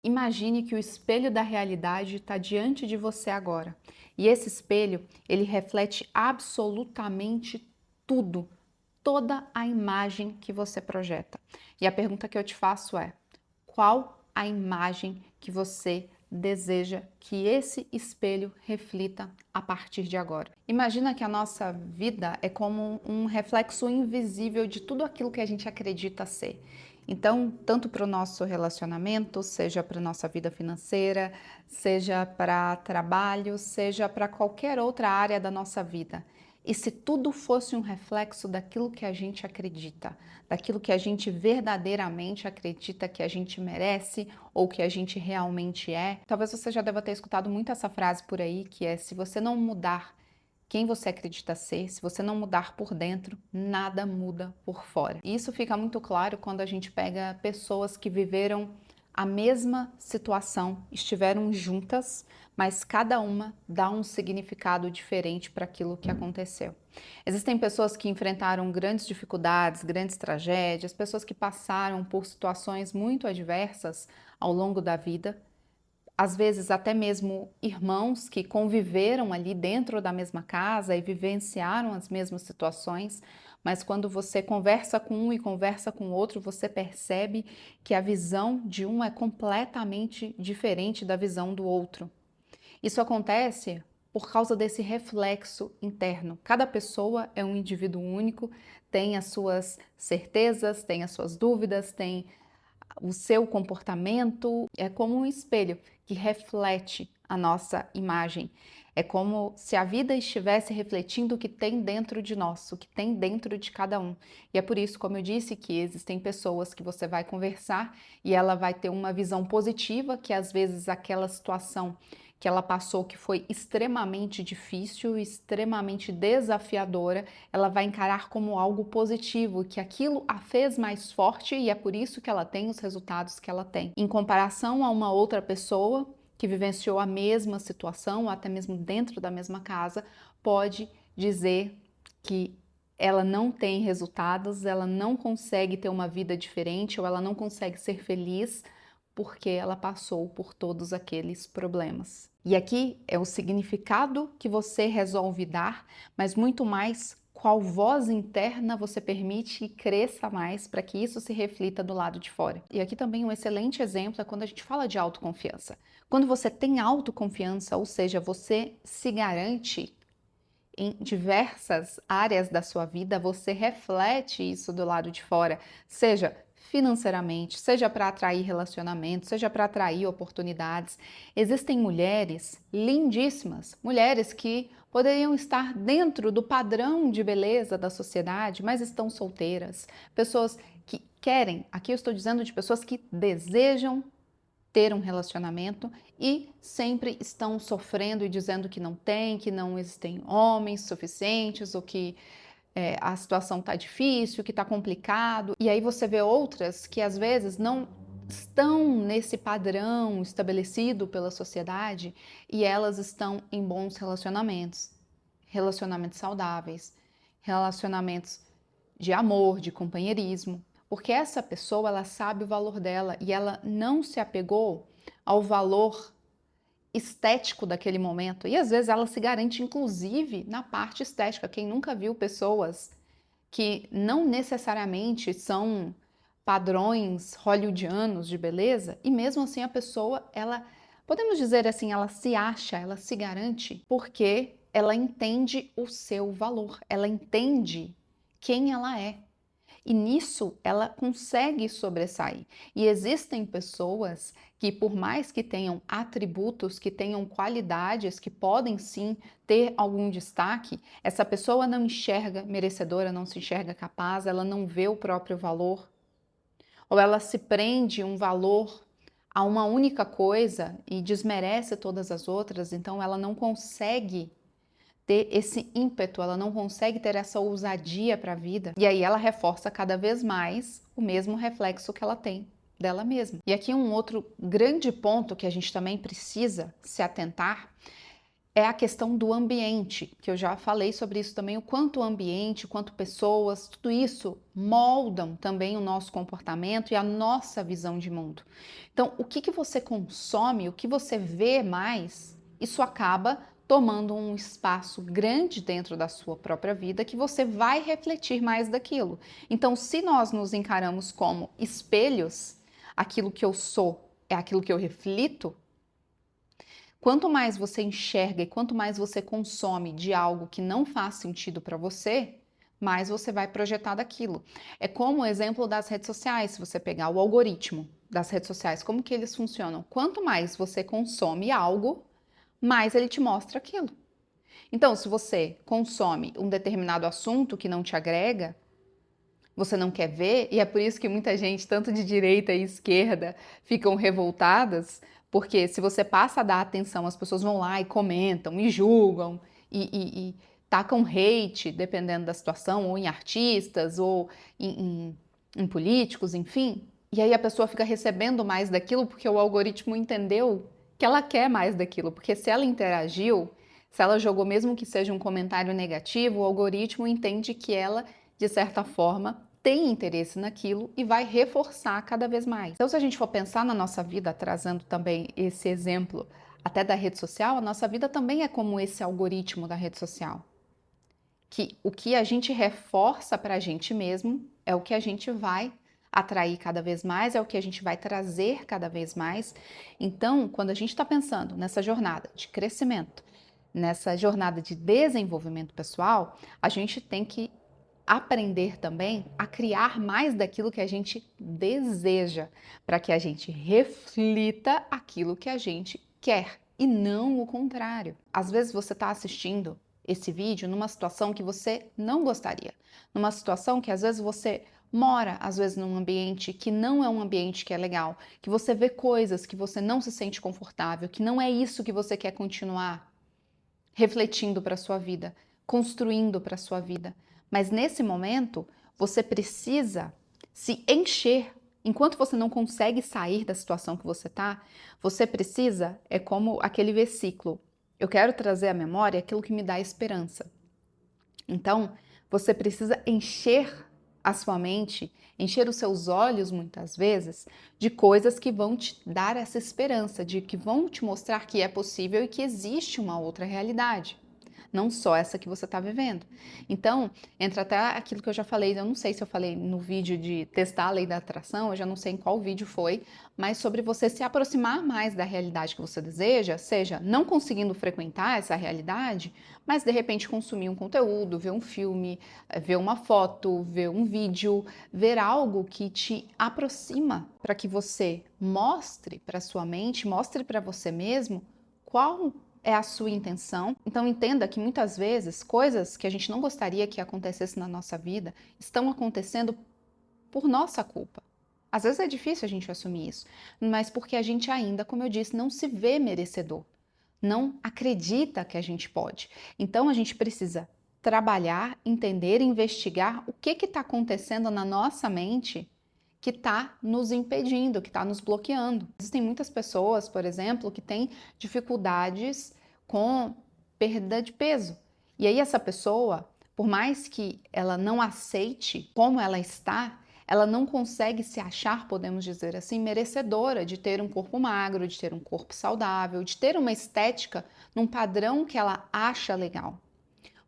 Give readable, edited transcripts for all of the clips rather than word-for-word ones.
Imagine que o espelho da realidade está diante de você agora. E esse espelho, ele reflete absolutamente tudo, toda a imagem que você projeta. E a pergunta que eu te faço é: qual a imagem que você deseja que esse espelho reflita a partir de agora? Imagina que a nossa vida é como um reflexo invisível de tudo aquilo que a gente acredita ser. Então, tanto para o nosso relacionamento, seja para a nossa vida financeira, seja para trabalho, seja para qualquer outra área da nossa vida. E se tudo fosse um reflexo daquilo que a gente acredita, daquilo que a gente verdadeiramente acredita que a gente merece ou que a gente realmente é? Talvez você já deva ter escutado muito essa frase por aí, que é: se você não mudar quem você acredita ser, se você não mudar por dentro, nada muda por fora. E isso fica muito claro quando a gente pega pessoas que viveram a mesma situação, estiveram juntas, mas cada uma dá um significado diferente para aquilo que aconteceu. Existem pessoas que enfrentaram grandes dificuldades, grandes tragédias, pessoas que passaram por situações muito adversas ao longo da vida, às vezes até mesmo irmãos que conviveram ali dentro da mesma casa e vivenciaram as mesmas situações, mas quando você conversa com um e conversa com o outro, você percebe que a visão de um é completamente diferente da visão do outro. Isso acontece por causa desse reflexo interno. Cada pessoa é um indivíduo único, tem as suas certezas, tem as suas dúvidas, tem o seu comportamento. É como um espelho que reflete a nossa imagem. É como se a vida estivesse refletindo o que tem dentro de nós, o que tem dentro de cada um. E é por isso, como eu disse, que existem pessoas que você vai conversar e ela vai ter uma visão positiva, que às vezes aquela situação que ela passou, que foi extremamente difícil, extremamente desafiadora, ela vai encarar como algo positivo, que aquilo a fez mais forte e é por isso que ela tem os resultados que ela tem. Em comparação a uma outra pessoa que vivenciou a mesma situação, ou até mesmo dentro da mesma casa, pode dizer que ela não tem resultados, ela não consegue ter uma vida diferente ou ela não consegue ser feliz porque ela passou por todos aqueles problemas. E aqui é o significado que você resolve dar, mas muito mais qual voz interna você permite que cresça mais para que isso se reflita do lado de fora. E aqui também um excelente exemplo é quando a gente fala de autoconfiança. Quando você tem autoconfiança, ou seja, você se garante em diversas áreas da sua vida, você reflete isso do lado de fora, seja financeiramente, seja para atrair relacionamentos, seja para atrair oportunidades. Existem mulheres lindíssimas, mulheres que poderiam estar dentro do padrão de beleza da sociedade, mas estão solteiras. Pessoas que querem, aqui eu estou dizendo de pessoas que desejam ter um relacionamento e sempre estão sofrendo e dizendo que não tem, que não existem homens suficientes, ou que a situação está difícil, que está complicado. E aí você vê outras que às vezes não estão nesse padrão estabelecido pela sociedade e elas estão em bons relacionamentos, relacionamentos saudáveis, relacionamentos de amor, de companheirismo, porque essa pessoa ela sabe o valor dela e ela não se apegou ao valor estético daquele momento. E às vezes ela se garante inclusive na parte estética. Quem nunca viu pessoas que não necessariamente são padrões hollywoodianos de beleza e mesmo assim a pessoa, ela, podemos dizer assim, ela se acha, ela se garante porque ela entende o seu valor, ela entende quem ela é. E nisso ela consegue sobressair. E existem pessoas que, por mais que tenham atributos, que tenham qualidades, que podem sim ter algum destaque, essa pessoa não enxerga merecedora, não se enxerga capaz, ela não vê o próprio valor, ou ela se prende um valor a uma única coisa e desmerece todas as outras, então ela não consegue ter esse ímpeto, ela não consegue ter essa ousadia para a vida. E aí ela reforça cada vez mais o mesmo reflexo que ela tem dela mesma. E aqui um outro grande ponto que a gente também precisa se atentar é a questão do ambiente, que eu já falei sobre isso também, o quanto o ambiente, o quanto pessoas, tudo isso moldam também o nosso comportamento e a nossa visão de mundo. Então, o que você consome, o que você vê mais, isso acaba tomando um espaço grande dentro da sua própria vida que você vai refletir mais daquilo. Então, se nós nos encaramos como espelhos, aquilo que eu sou é aquilo que eu reflito. Quanto mais você enxerga e quanto mais você consome de algo que não faz sentido para você, mais você vai projetar daquilo. É como o exemplo das redes sociais, se você pegar o algoritmo das redes sociais, como que eles funcionam? Quanto mais você consome algo, mais ele te mostra aquilo. Então, se você consome um determinado assunto que não te agrega, você não quer ver, e é por isso que muita gente, tanto de direita e esquerda, ficam revoltadas, porque se você passa a dar atenção, as pessoas vão lá e comentam, e julgam, e tacam hate, dependendo da situação, ou em artistas, ou em políticos, enfim. E aí a pessoa fica recebendo mais daquilo porque o algoritmo entendeu que ela quer mais daquilo, porque se ela interagiu, se ela jogou mesmo que seja um comentário negativo, o algoritmo entende que ela, de certa forma, tem interesse naquilo e vai reforçar cada vez mais. Então, se a gente for pensar na nossa vida, trazendo também esse exemplo até da rede social, a nossa vida também é como esse algoritmo da rede social. Que o que a gente reforça para a gente mesmo é o que a gente vai atrair cada vez mais, é o que a gente vai trazer cada vez mais. Então, quando a gente está pensando nessa jornada de crescimento, nessa jornada de desenvolvimento pessoal, a gente tem que aprender também a criar mais daquilo que a gente deseja, para que a gente reflita aquilo que a gente quer e não o contrário. Às vezes você está assistindo esse vídeo numa situação que você não gostaria, numa situação que às vezes você mora, às vezes num ambiente que não é um ambiente que é legal, que você vê coisas que você não se sente confortável, que não é isso que você quer continuar refletindo para a sua vida, construindo para a sua vida. Mas nesse momento, você precisa se encher. Enquanto você não consegue sair da situação que você está, você precisa, é como aquele versículo, eu quero trazer à memória aquilo que me dá esperança. Então, você precisa encher a sua mente, encher os seus olhos muitas vezes de coisas que vão te dar essa esperança, de que vão te mostrar que é possível e que existe uma outra realidade, não só essa que você está vivendo. Então, entra até aquilo que eu já falei, eu não sei se eu falei no vídeo de testar a lei da atração, eu já não sei em qual vídeo foi, mas sobre você se aproximar mais da realidade que você deseja, seja não conseguindo frequentar essa realidade, mas de repente consumir um conteúdo, ver um filme, ver uma foto, ver um vídeo, ver algo que te aproxima para que você mostre para sua mente, mostre para você mesmo qual é a sua intenção. Então entenda que muitas vezes coisas que a gente não gostaria que acontecesse na nossa vida estão acontecendo por nossa culpa. Às vezes é difícil a gente assumir isso, mas porque a gente ainda, como eu disse, não se vê merecedor, não acredita que a gente pode. Então a gente precisa trabalhar, entender, investigar o que está acontecendo na nossa mente que está nos impedindo, que está nos bloqueando. Existem muitas pessoas, por exemplo, que têm dificuldades com perda de peso. E aí essa pessoa, por mais que ela não aceite como ela está, ela não consegue se achar, podemos dizer assim, merecedora de ter um corpo magro, de ter um corpo saudável, de ter uma estética num padrão que ela acha legal.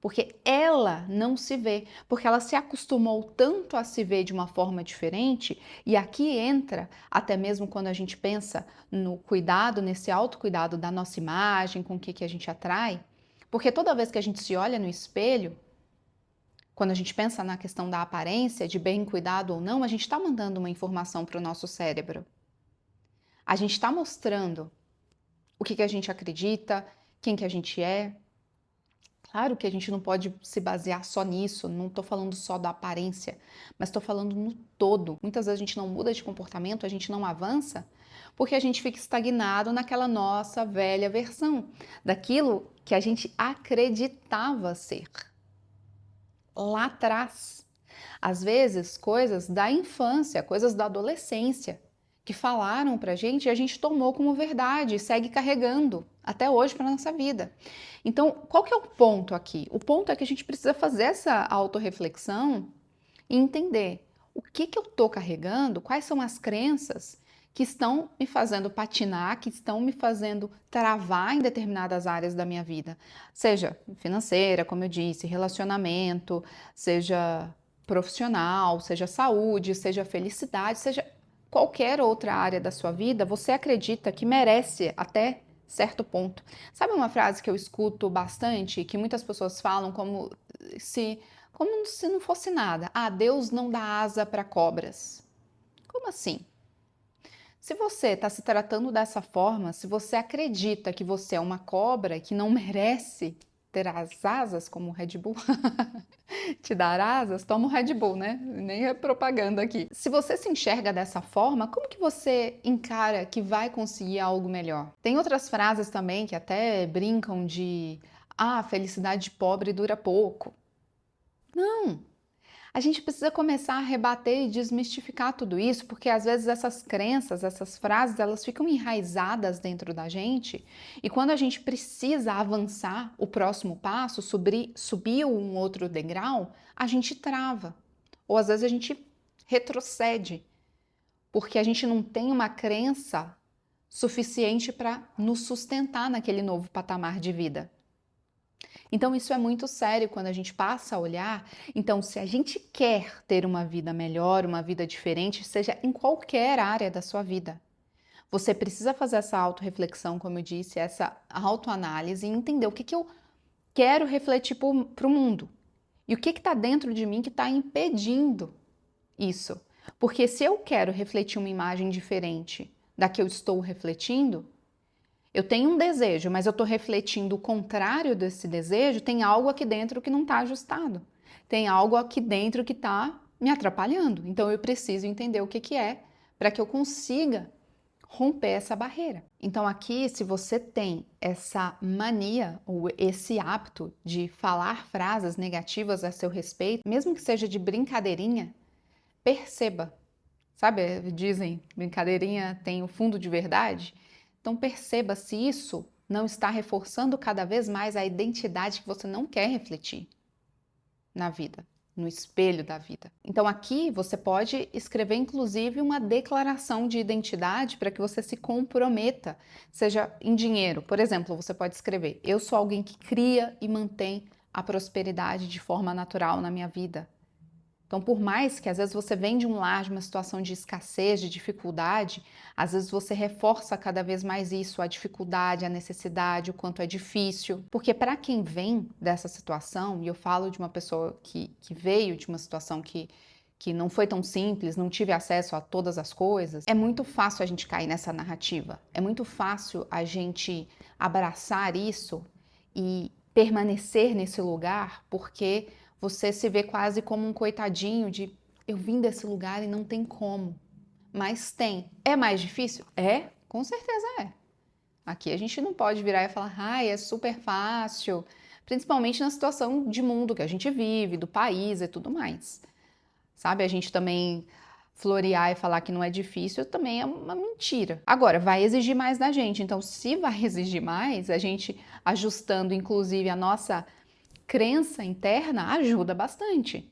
Porque ela não se vê, porque ela se acostumou tanto a se ver de uma forma diferente, e aqui entra até mesmo quando a gente pensa no cuidado, nesse autocuidado da nossa imagem, com o que a gente atrai, porque toda vez que a gente se olha no espelho, quando a gente pensa na questão da aparência, de bem cuidado ou não, a gente está mandando uma informação para o nosso cérebro. A gente está mostrando o que a gente acredita, quem que a gente é. Claro que a gente não pode se basear só nisso, não estou falando só da aparência, mas estou falando no todo. Muitas vezes a gente não muda de comportamento, a gente não avança, porque a gente fica estagnado naquela nossa velha versão, daquilo que a gente acreditava ser lá atrás. Às vezes, coisas da infância, coisas da adolescência, que falaram pra gente e a gente tomou como verdade e segue carregando até hoje para nossa vida. Então, qual que é o ponto aqui? O ponto é que a gente precisa fazer essa autorreflexão e entender o que eu estou carregando, quais são as crenças que estão me fazendo patinar, que estão me fazendo travar em determinadas áreas da minha vida, seja financeira, como eu disse, relacionamento, seja profissional, seja saúde, seja felicidade, seja qualquer outra área da sua vida, você acredita que merece até certo ponto. Sabe uma frase que eu escuto bastante, que muitas pessoas falam como se não fosse nada. Ah, Deus não dá asa para cobras. Como assim? Se você está se tratando dessa forma, se você acredita que você é uma cobra e que não merece ter as asas como o Red Bull te dar asas, toma o Red Bull, né? Nem é propaganda aqui. Se você se enxerga dessa forma, como que você encara que vai conseguir algo melhor? Tem outras frases também que até brincam de felicidade pobre dura pouco. Não! A gente precisa começar a rebater e desmistificar tudo isso, porque às vezes essas crenças, essas frases, elas ficam enraizadas dentro da gente e quando a gente precisa avançar o próximo passo, subir um outro degrau, a gente trava. Ou às vezes a gente retrocede, porque a gente não tem uma crença suficiente para nos sustentar naquele novo patamar de vida. Então, isso é muito sério quando a gente passa a olhar. Então, se a gente quer ter uma vida melhor, uma vida diferente, seja em qualquer área da sua vida, você precisa fazer essa autorreflexão, como eu disse, essa autoanálise e entender o que eu quero refletir para o mundo e o que está dentro de mim que está impedindo isso. Porque se eu quero refletir uma imagem diferente da que eu estou refletindo, eu tenho um desejo, mas eu estou refletindo o contrário desse desejo, tem algo aqui dentro que não está ajustado. Tem algo aqui dentro que está me atrapalhando. Então eu preciso entender o que é para que eu consiga romper essa barreira. Então aqui, se você tem essa mania ou esse hábito de falar frases negativas a seu respeito, mesmo que seja de brincadeirinha, perceba. Sabe, dizem, brincadeirinha tem o fundo de verdade? Então perceba se isso não está reforçando cada vez mais a identidade que você não quer refletir na vida, no espelho da vida. Então aqui você pode escrever inclusive uma declaração de identidade para que você se comprometa, seja em dinheiro. Por exemplo, você pode escrever: eu sou alguém que cria e mantém a prosperidade de forma natural na minha vida. Então, por mais que às vezes você vem de um lar, de uma situação de escassez, de dificuldade, às vezes você reforça cada vez mais isso, a dificuldade, a necessidade, o quanto é difícil. Porque para quem vem dessa situação, e eu falo de uma pessoa que veio de uma situação que não foi tão simples, não tive acesso a todas as coisas, é muito fácil a gente cair nessa narrativa. É muito fácil a gente abraçar isso e permanecer nesse lugar, porque você se vê quase como um coitadinho de eu vim desse lugar e não tem como. Mas tem. É mais difícil? É, com certeza é. Aqui a gente não pode virar e falar, é super fácil, principalmente na situação de mundo que a gente vive, do país e tudo mais. Sabe, a gente também florear e falar que não é difícil também é uma mentira. Agora, vai exigir mais da gente. Então, se vai exigir mais, a gente ajustando inclusive a nossa crença interna ajuda bastante.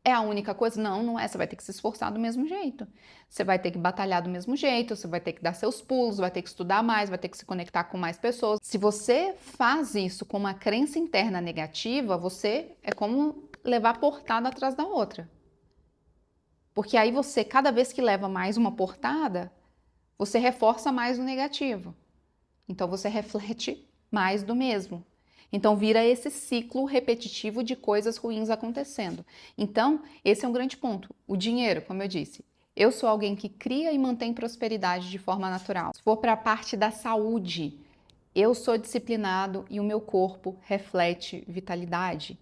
É a única coisa? Não, não é. Você vai ter que se esforçar do mesmo jeito. Você vai ter que batalhar do mesmo jeito, você vai ter que dar seus pulos, vai ter que estudar mais, vai ter que se conectar com mais pessoas. Se você faz isso com uma crença interna negativa, você é como levar portada atrás da outra. Porque aí você, cada vez que leva mais uma portada, você reforça mais o negativo. Então você reflete mais do mesmo. Então vira esse ciclo repetitivo de coisas ruins acontecendo. Então, esse é um grande ponto. O dinheiro, como eu disse, eu sou alguém que cria e mantém prosperidade de forma natural. Se for para a parte da saúde, eu sou disciplinado e o meu corpo reflete vitalidade.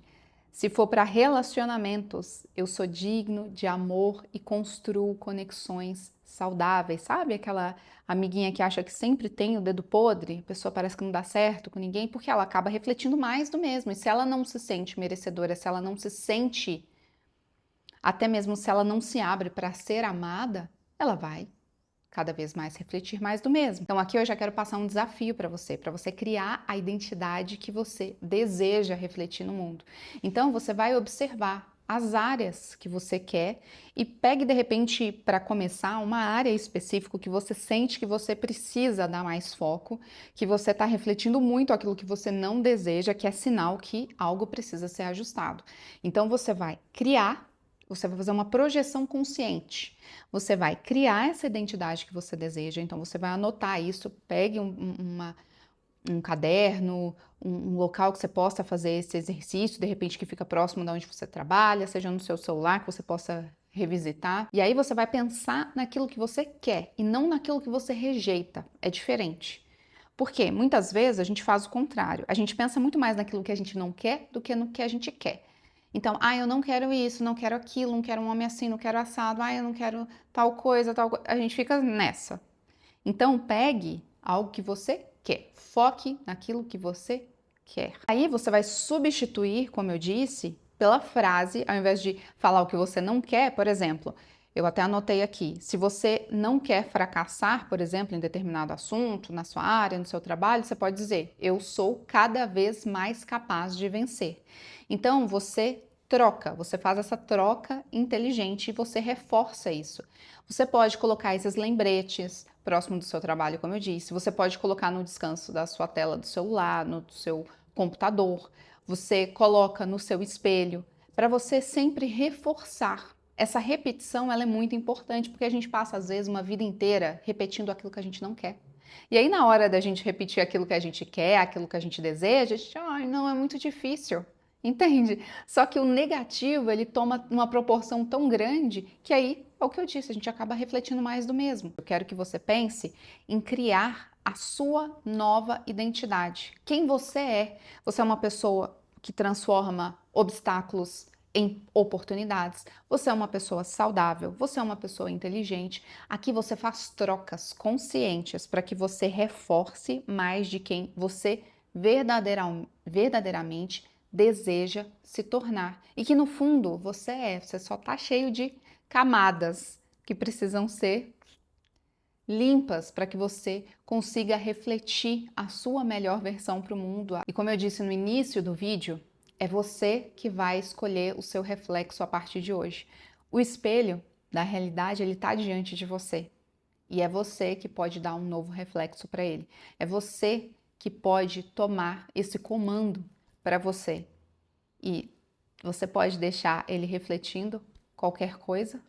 Se for para relacionamentos, eu sou digno de amor e construo conexões saudáveis. Sabe aquela amiguinha que acha que sempre tem o dedo podre? A pessoa parece que não dá certo com ninguém porque ela acaba refletindo mais do mesmo. E se ela não se sente merecedora, se ela não se sente, até mesmo se ela não se abre para ser amada, ela vai cada vez mais refletir mais do mesmo. Então aqui eu já quero passar um desafio para você criar a identidade que você deseja refletir no mundo. Então você vai observar as áreas que você quer e pegue de repente para começar uma área específica que você sente que você precisa dar mais foco, que você está refletindo muito aquilo que você não deseja, que é sinal que algo precisa ser ajustado. Então você vai fazer uma projeção consciente. Você vai criar essa identidade que você deseja, então você vai anotar isso, pegue um caderno, um local que você possa fazer esse exercício, de repente que fica próximo de onde você trabalha, seja no seu celular, que você possa revisitar. E aí você vai pensar naquilo que você quer e não naquilo que você rejeita. É diferente. Porque muitas vezes a gente faz o contrário. A gente pensa muito mais naquilo que a gente não quer do que no que a gente quer. Então, eu não quero isso, não quero aquilo, não quero um homem assim, não quero assado, eu não quero tal coisa, tal coisa. A gente fica nessa. Então, pegue algo que você quer, foque naquilo que você quer. Aí você vai substituir, como eu disse, pela frase, ao invés de falar o que você não quer, por exemplo, eu até anotei aqui, se você não quer fracassar, por exemplo, em determinado assunto, na sua área, no seu trabalho, você pode dizer, eu sou cada vez mais capaz de vencer. Então, você faz essa troca inteligente e você reforça isso. Você pode colocar esses lembretes próximo do seu trabalho, como eu disse. Você pode colocar no descanso da sua tela do celular, no seu computador. Você coloca no seu espelho para você sempre reforçar. Essa repetição, ela é muito importante porque a gente passa às vezes uma vida inteira repetindo aquilo que a gente não quer. E aí na hora da gente repetir aquilo que a gente quer, aquilo que a gente deseja, a gente, não, é muito difícil. Entende? Só que o negativo, ele toma uma proporção tão grande que aí, é o que eu disse, a gente acaba refletindo mais do mesmo. Eu quero que você pense em criar a sua nova identidade. Quem você é? Você é uma pessoa que transforma obstáculos em oportunidades. Você é uma pessoa saudável, você é uma pessoa inteligente. Aqui você faz trocas conscientes para que você reforce mais de quem você verdadeiramente deseja se tornar. E que no fundo você só está cheio de camadas que precisam ser limpas para que você consiga refletir a sua melhor versão para o mundo. E como eu disse no início do vídeo, é você que vai escolher o seu reflexo a partir de hoje. O espelho da realidade, ele está diante de você. E é você que pode dar um novo reflexo para ele. É você que pode tomar esse comando para você. E você pode deixar ele refletindo qualquer coisa,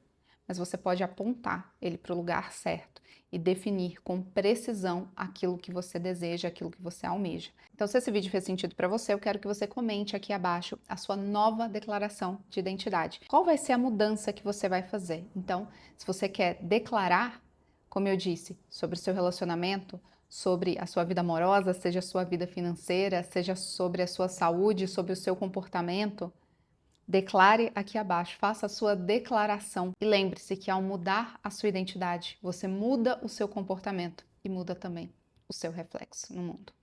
mas você pode apontar ele para o lugar certo e definir com precisão aquilo que você deseja, aquilo que você almeja. Então, se esse vídeo fez sentido para você, eu quero que você comente aqui abaixo a sua nova declaração de identidade. Qual vai ser a mudança que você vai fazer? Então, se você quer declarar, como eu disse, sobre o seu relacionamento, sobre a sua vida amorosa, seja a sua vida financeira, seja sobre a sua saúde, sobre o seu comportamento, declare aqui abaixo, faça a sua declaração e lembre-se que ao mudar a sua identidade, você muda o seu comportamento e muda também o seu reflexo no mundo.